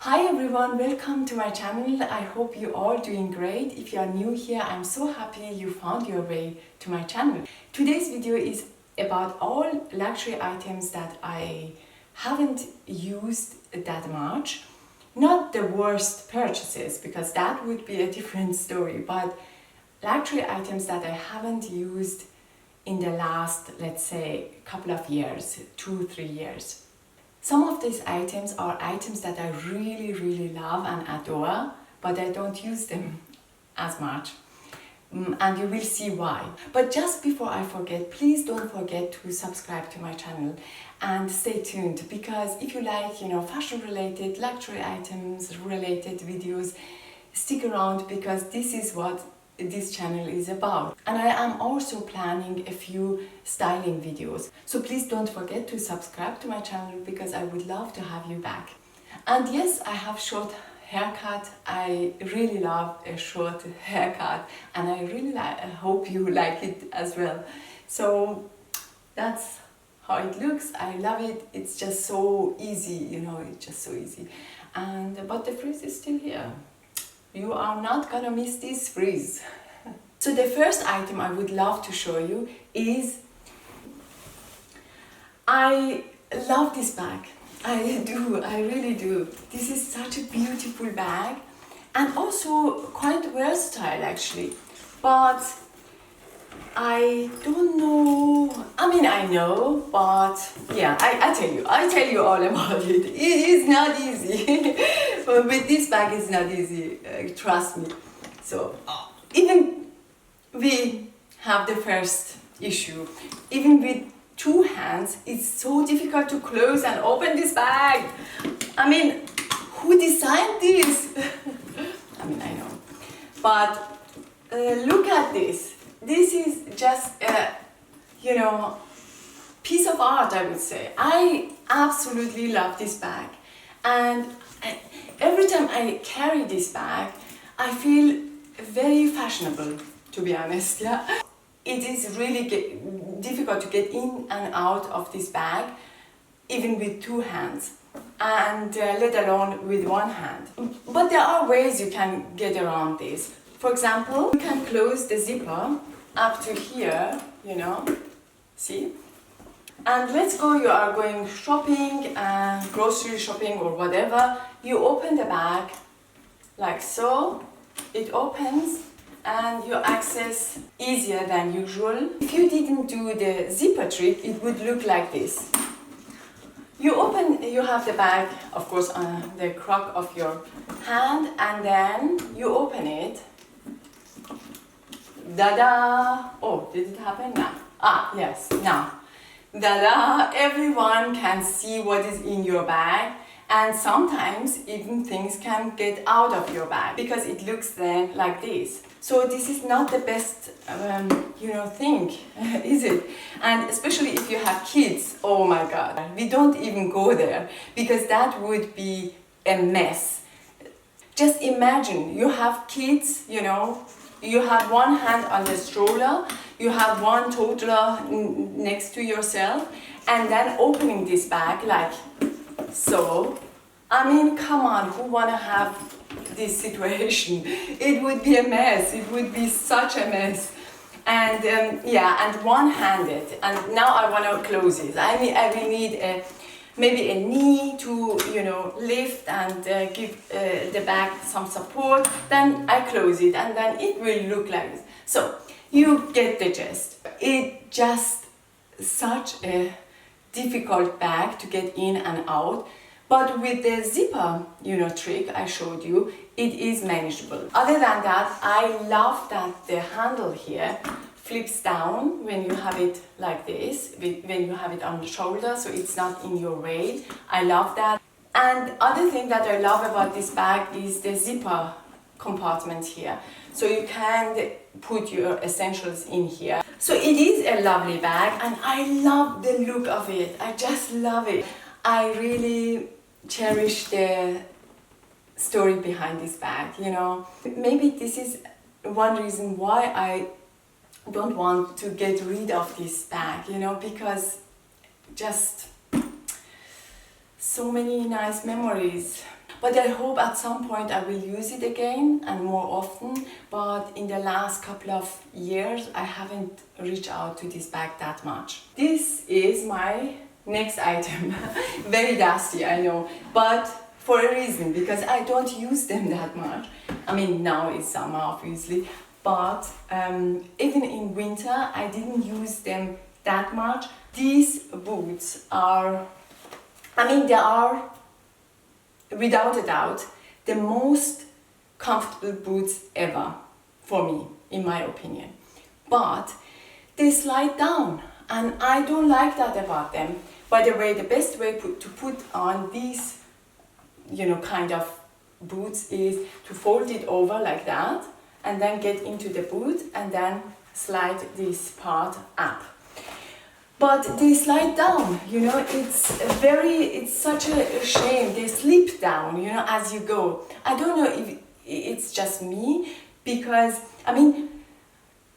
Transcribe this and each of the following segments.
Hi everyone, welcome to my channel. I hope you are doing great. If you are new here, I'm so happy you found your way to my channel. Today's video is about all luxury items that I haven't used that much. Not the worst purchases, because that would be a different story, but luxury items that I haven't used in the last, let's say, couple of years, 2-3 years. Some of these items are items that I really love and adore, but I don't use them as much. And you will see why. But just before I forget, please don't forget to subscribe to my channel and stay tuned, because if you like, fashion related, luxury items related videos, stick around, because this is what this channel is about. And I am also planning a few styling videos, so please don't forget to subscribe to my channel, because I would love to have you back. And yes, I have short haircut. I really love a short haircut, and I hope you like it as well. So that's how it looks. I love it. It's just so easy, it's just so easy. But the frizz is still here. You are not gonna miss this frizz. So the first item I would love to show you is, I love this bag. I do, I really do. This is such a beautiful bag and also quite versatile actually. But I don't know, I know, but yeah, I tell you all about it. It is not easy. But with this bag it's not easy, trust me. So even we have the first issue. Even with two hands, it's so difficult to close and open this bag. Who designed this? I know. But look at this. This is just a, piece of art, I would say. I absolutely love this bag. And every time I carry this bag, I feel very fashionable, to be honest. Yeah, it is really difficult to get in and out of this bag, even with two hands, and let alone with one hand. But there are ways you can get around this. For example, you can close the zipper up to here, see? And let's go, you are going shopping, grocery shopping or whatever. You open the bag like so, it opens and you access easier than usual. If you didn't do the zipper trick, it would look like this. You open, you have the bag, of course, on the crook of your hand, and then you open it. Da-da! Oh, did it happen now? Yes, now. Da-da! Everyone can see what is in your bag, and sometimes even things can get out of your bag, because it looks then like this. So this is not the best, thing, is it? And especially if you have kids, oh my God, we don't even go there, because that would be a mess. Just imagine, you have kids, you have one hand on the stroller, you have one toddler next to yourself, and then opening this bag like so. Come on, who wanna have this situation? It would be a mess. It would be such a mess. And and one-handed. And now I wanna close it. I will need maybe a knee to, lift and give the bag some support. Then I close it, and then it will look like this. So you get the gist. It's just such a difficult bag to get in and out. But with the zipper, trick I showed you, it is manageable. Other than that, I love that the handle here flips down when you have it like this, when you have it on the shoulder, so it's not in your way. I love that. And other thing that I love about this bag is the zipper compartment here. So you can put your essentials in here. So it is a lovely bag, and I love the look of it. I just love it. I really cherish the story behind this bag, Maybe this is one reason why I don't want to get rid of this bag, because just so many nice memories. But I hope at some point I will use it again and more often. But in the last couple of years, I haven't reached out to this bag that much. This is my next item. Very dusty, I know, but for a reason, because I don't use them that much. I mean, now it's summer, obviously, but even in winter, I didn't use them that much. These boots are, I mean, they are, without a doubt, the most comfortable boots ever, for me, in my opinion. But they slide down, and I don't like that about them. By the way, the best way to put on these, kind of boots is to fold it over like that, and then get into the boot, and then slide this part up. But they slide down, it's such a shame. They slip down, as you go. I don't know if it's just me, because,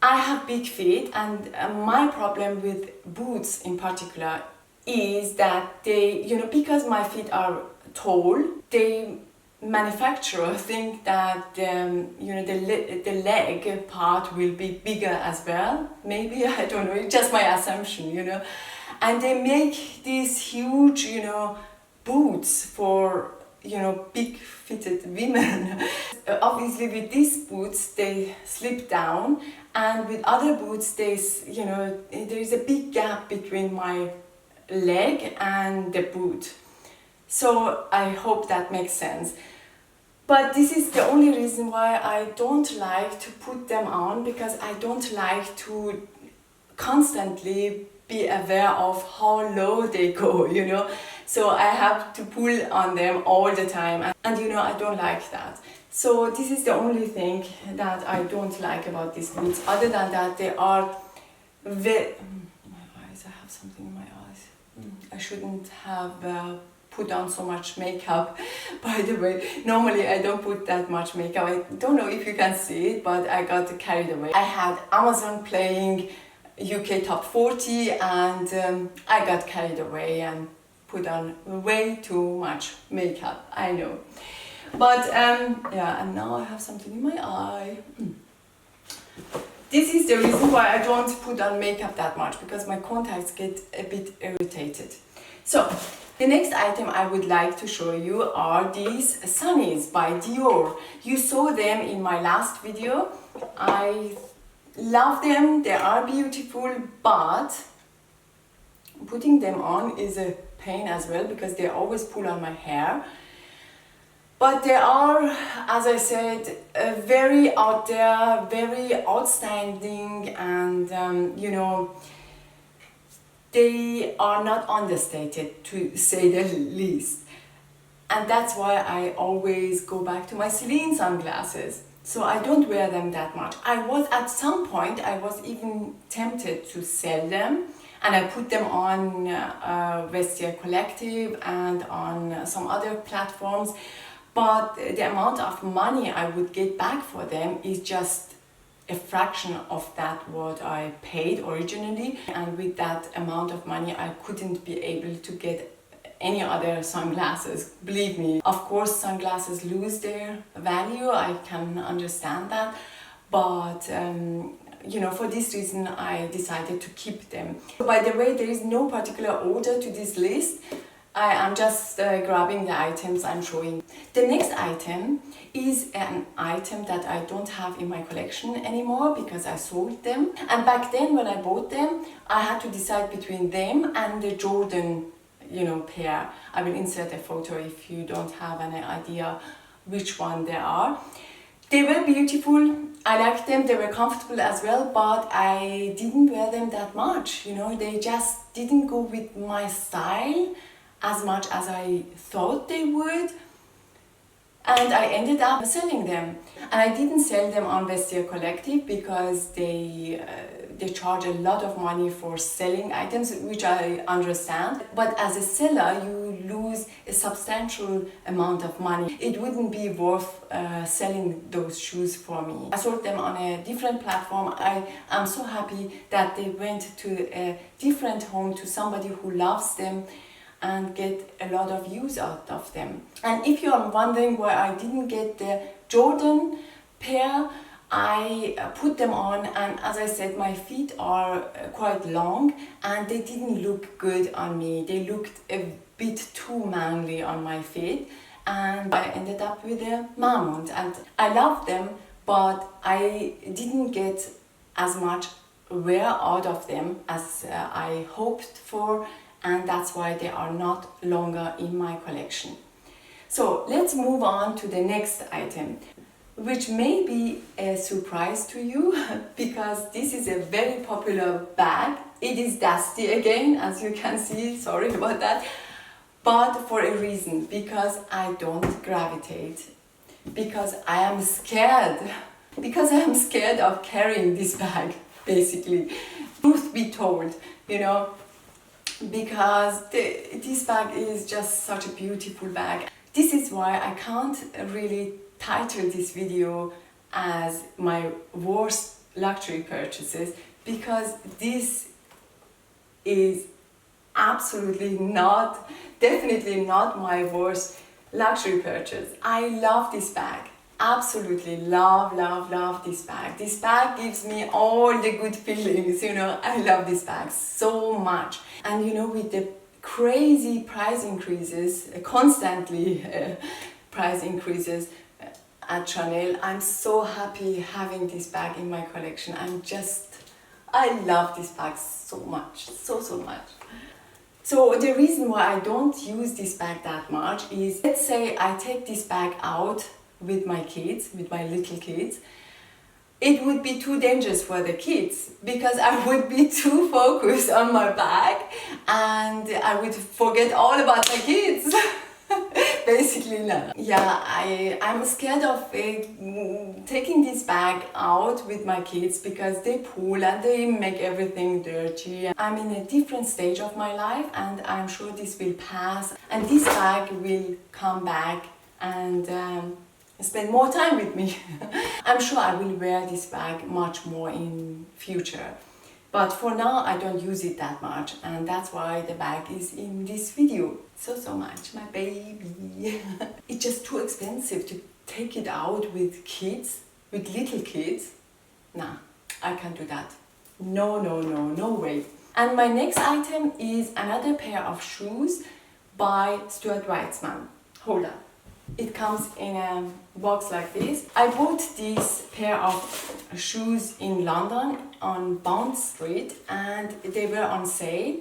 I have big feet, and my problem with boots in particular is that they, because my feet are tall, the manufacturer think that the leg part will be bigger as well. Maybe, I don't know, it's just my assumption, And they make these huge, boots for, big-fitted women. Obviously, with these boots, they slip down, and with other boots, there is a big gap between my leg and the boot. So I hope that makes sense. But this is the only reason why I don't like to put them on, because I don't like to constantly be aware of how low they go, So I have to pull on them all the time, and I don't like that. So this is the only thing that I don't like about these boots. Other than that, they are very... my eyes, I have something in my eyes. I shouldn't have put on so much makeup, by the way. Normally I don't put that much makeup. I don't know if you can see it, but I got carried away. I had Amazon playing UK Top 40, and I got carried away and put on way too much makeup, I know. But yeah, and now I have something in my eye. This is the reason why I don't put on makeup that much, because my contacts get a bit irritated. So, the next item I would like to show you are these sunnies by Dior. You saw them in my last video. I love them, they are beautiful, but putting them on is a pain as well, because they always pull on my hair. But they are, as I said, very out there, very outstanding, and they are not understated, to say the least. And that's why I always go back to my Celine sunglasses. So I don't wear them that much. At some point, I was even tempted to sell them, and I put them on Vestiaire Collective and on some other platforms. But the amount of money I would get back for them is just a fraction of that what I paid originally. And with that amount of money, I couldn't be able to get any other sunglasses, believe me. Of course, sunglasses lose their value, I can understand that. But for this reason, I decided to keep them. By the way, there is no particular order to this list. I am just grabbing the items I'm showing. The next item is an item that I don't have in my collection anymore, because I sold them. And back then when I bought them, I had to decide between them and the Jordan pair. I will insert a photo if you don't have any idea which one they are. They were beautiful, I liked them, they were comfortable as well, but I didn't wear them that much, they just didn't go with my style as much as I thought they would, and I ended up selling them. And I didn't sell them on Vestiaire Collective because they charge a lot of money for selling items, which I understand. But as a seller, you lose a substantial amount of money. It wouldn't be worth selling those shoes for me. I sold them on a different platform. I am so happy that they went to a different home, to somebody who loves them. and get a lot of use out of them. And if you are wondering why I didn't get the Jordan pair, I put them on, and as I said, my feet are quite long and they didn't look good on me. They looked a bit too manly on my feet, and I ended up with a Marmont, and I love them, but I didn't get as much wear out of them as I hoped for, and that's why they are not longer in my collection. So let's move on to the next item, which may be a surprise to you because this is a very popular bag. It is dusty again, as you can see, sorry about that, but for a reason, because I don't gravitate, because I am scared, of carrying this bag, basically. Truth be told, you know, because this bag is just such a beautiful bag. This is why I can't really title this video as my worst luxury purchases, because this is absolutely not, definitely not my worst luxury purchase. I love this bag, absolutely love this bag. This bag gives me all the good feelings, you know. I love this bag so much. And you know, with the crazy price increases, constantly price increases at Chanel, I'm so happy having this bag in my collection. I love this bag so much, so much. So the reason why I don't use this bag that much is, let's say I take this bag out with my kids, with my little kids, it would be too dangerous for the kids because I would be too focused on my bag and I would forget all about my kids. Basically, no. Yeah, I'm scared of taking this bag out with my kids because they pull and they make everything dirty. I'm in a different stage of my life and I'm sure this will pass and this bag will come back and spend more time with me. I'm sure I will wear this bag much more in future. But for now, I don't use it that much, and that's why the bag is in this video. So much, my baby. It's just too expensive to take it out with kids, with little kids. Nah, I can't do that. No way. And my next item is another pair of shoes by Stuart Weitzman. Hold on. It comes in a box like this. I bought this pair of shoes in London on Bond Street and they were on sale.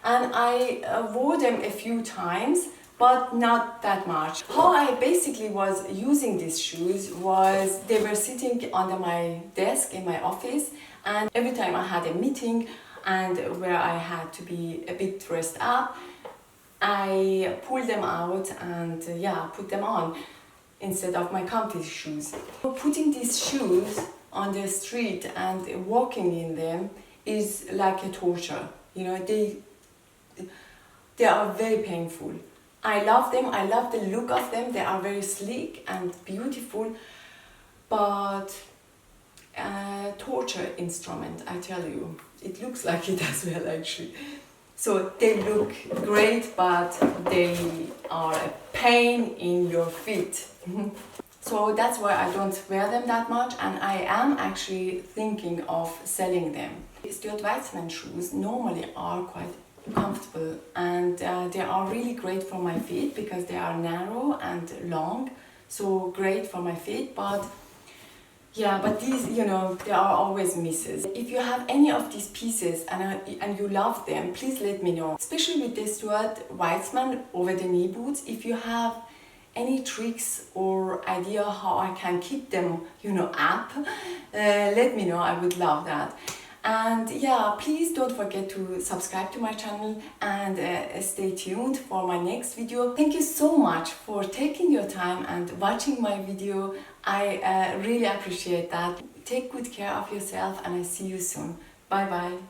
And I wore them a few times, but not that much. How I basically was using these shoes was they were sitting under my desk in my office, and every time I had a meeting and where I had to be a bit dressed up, I pulled them out and put them on instead of my comfy shoes. Putting these shoes on the street and walking in them is like a torture. You know, they are very painful. I love them, I love the look of them, they are very sleek and beautiful, but torture instrument, I tell you. It looks like it as well, actually. So they look great, but they are a pain in your feet. So that's why I don't wear them that much, and I am actually thinking of selling them. Stuart Weitzman shoes normally are quite comfortable, and they are really great for my feet because they are narrow and long, so great for my feet. But these, you know, there are always misses. If you have any of these pieces and you love them, please let me know. Especially with the Stuart Weitzman over-the-knee boots, if you have any tricks or idea how I can keep them, you know, up, let me know. I would love that. And please don't forget to subscribe to my channel and stay tuned for my next video. Thank you so much for taking your time and watching my video. I really appreciate that. Take good care of yourself and I see you soon. Bye bye.